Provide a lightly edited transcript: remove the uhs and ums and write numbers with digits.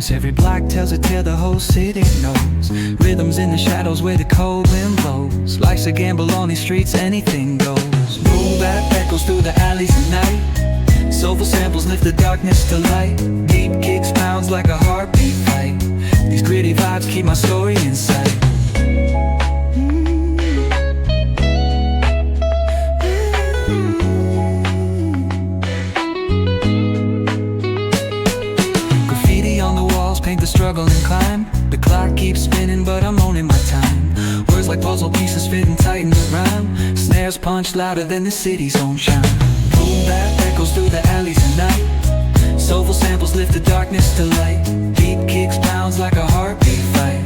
notes. Every block tells a tale the whole city knows. Rhythms in the shadows where the cold wind blows. Life's a gamble on these streets, anything goes. Boom bap echoes through the alleys at night. Soulful samples lift the darkness to light. Deep kicks pounds like a heartbeat fight. These gritty vibes keep my story in sight. Paint the struggle and climb. The clock keeps spinning but I'm owning my time. Words like puzzle pieces fitting tight in the rhyme. Snares punch louder than the city's own chime. Boom bap echoes through the alleys at night. Soulful samples lift the darkness to light. Deep kicks pounds like a heartbeat fight.